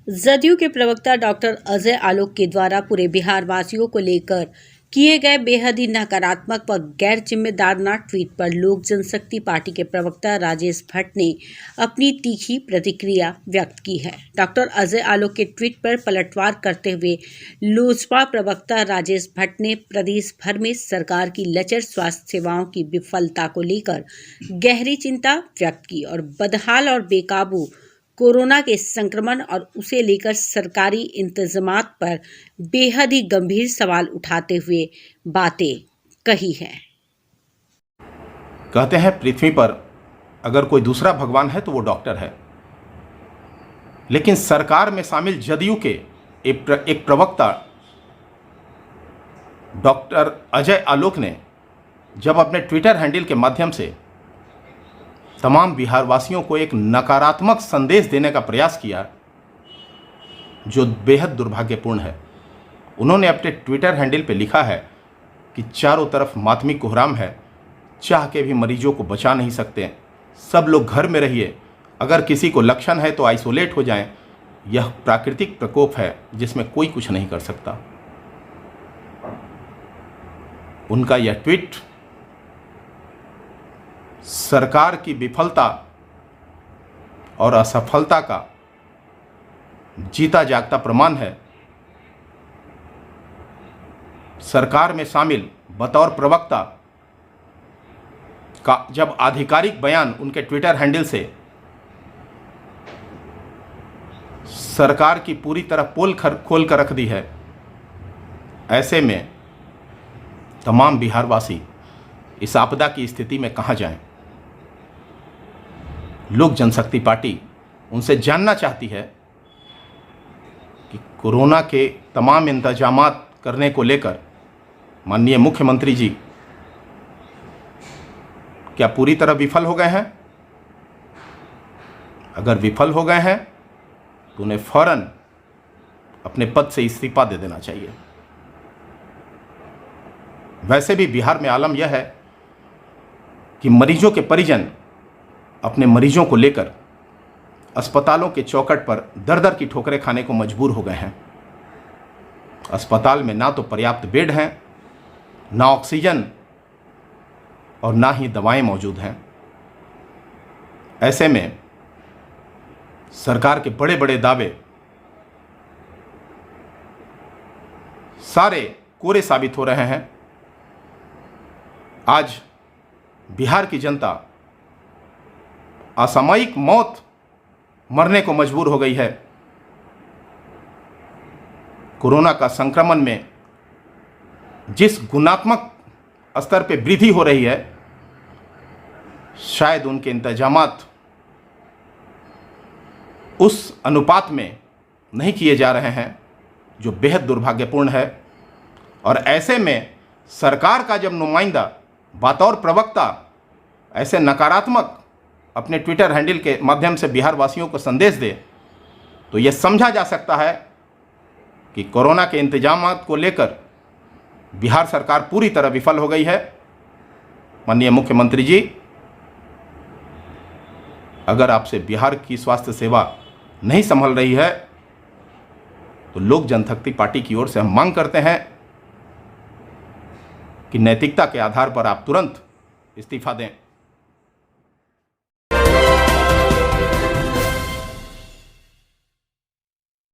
जदयू के प्रवक्ता डॉक्टर अजय आलोक के द्वारा पूरे बिहार वासियों को लेकर किए गए बेहद ही नकारात्मक व गैर जिम्मेदाराना ट्वीट पर लोक जनशक्ति पार्टी के प्रवक्ता राजेश भट्ट ने अपनी तीखी प्रतिक्रिया व्यक्त की है। डॉक्टर अजय आलोक के ट्वीट पर पलटवार करते हुए लोजपा प्रवक्ता राजेश भट्ट ने प्रदेश भर में सरकार की लचर स्वास्थ्य सेवाओं की विफलता को लेकर गहरी चिंता व्यक्त की और बदहाल और बेकाबू कोरोना के संक्रमण और उसे लेकर सरकारी इंतजामात पर बेहद ही गंभीर सवाल उठाते हुए बातें कही हैं। कहते हैं पृथ्वी पर अगर कोई दूसरा भगवान है तो वो डॉक्टर है, लेकिन सरकार में शामिल जदयू के एक प्रवक्ता डॉक्टर अजय आलोक ने जब अपने ट्विटर हैंडल के माध्यम से तमाम बिहारवासियों को एक नकारात्मक संदेश देने का प्रयास किया, जो बेहद दुर्भाग्यपूर्ण है। उन्होंने अपने ट्विटर हैंडल पे लिखा है कि चारों तरफ मातमी कोहराम है, चाह के भी मरीजों को बचा नहीं सकते, सब लोग घर में रहिए, अगर किसी को लक्षण है तो आइसोलेट हो जाएं, यह प्राकृतिक प्रकोप है जिसमें कोई कुछ नहीं कर सकता। उनका यह ट्वीट सरकार की विफलता और असफलता का जीता जागता प्रमाण है। सरकार में शामिल बतौर प्रवक्ता का जब आधिकारिक बयान उनके ट्विटर हैंडल से सरकार की पूरी तरह पोल खोल कर रख दी है, ऐसे में तमाम बिहारवासी इस आपदा की स्थिति में कहां जाएं। लोक जनशक्ति पार्टी उनसे जानना चाहती है कि कोरोना के तमाम इंतजामात करने को लेकर माननीय मुख्यमंत्री जी क्या पूरी तरह विफल हो गए हैं? अगर विफल हो गए हैं तो उन्हें फौरन अपने पद से इस्तीफा दे देना चाहिए। वैसे भी बिहार में आलम यह है कि मरीजों के परिजन अपने मरीजों को लेकर अस्पतालों के चौखट पर दर दर की ठोकरें खाने को मजबूर हो गए हैं। अस्पताल में ना तो पर्याप्त बेड हैं, ना ऑक्सीजन और ना ही दवाएं मौजूद हैं। ऐसे में सरकार के बड़े बड़े दावे सारे कोरे साबित हो रहे हैं। आज बिहार की जनता असामयिक मौत मरने को मजबूर हो गई है। कोरोना का संक्रमण में जिस गुणात्मक स्तर पे वृद्धि हो रही है, शायद उनके इंतजामात उस अनुपात में नहीं किए जा रहे हैं, जो बेहद दुर्भाग्यपूर्ण है। और ऐसे में सरकार का जब नुमाइंदा बतौर प्रवक्ता ऐसे नकारात्मक अपने ट्विटर हैंडल के माध्यम से बिहार वासियों को संदेश दे, तो यह समझा जा सकता है कि कोरोना के इंतजामात को लेकर बिहार सरकार पूरी तरह विफल हो गई है। माननीय मुख्यमंत्री जी, अगर आपसे बिहार की स्वास्थ्य सेवा नहीं संभल रही है तो लोक जनशक्ति पार्टी की ओर से हम मांग करते हैं कि नैतिकता के आधार पर आप तुरंत इस्तीफा दें।